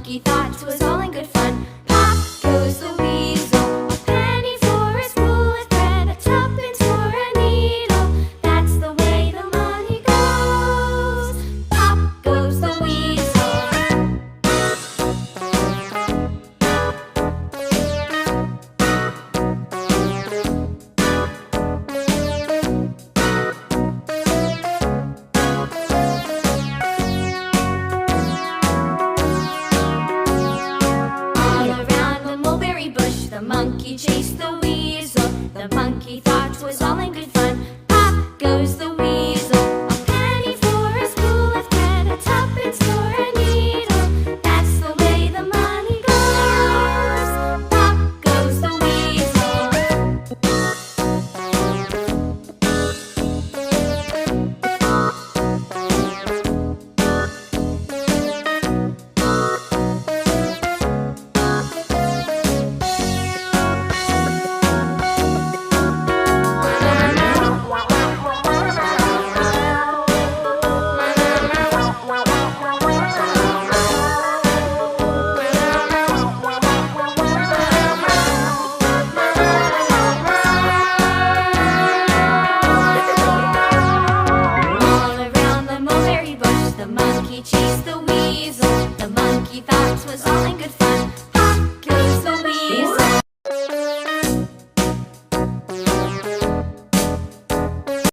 monkey thought 'twas all in good fun. Pop goes the weasel, a penny for a spool of thread, a tuppence for a needle. That's the way the money goes. Pop goes the weasel. The monkey chased the weasel. The monkey thought 'twas all in good fun. Pop goes the weasel, a penny for a spool of thread, a tuppence for a needle. That's the way the money goes. Pop goes the weasel. Chased the weasel. The monkey thought 'twas all in good fun.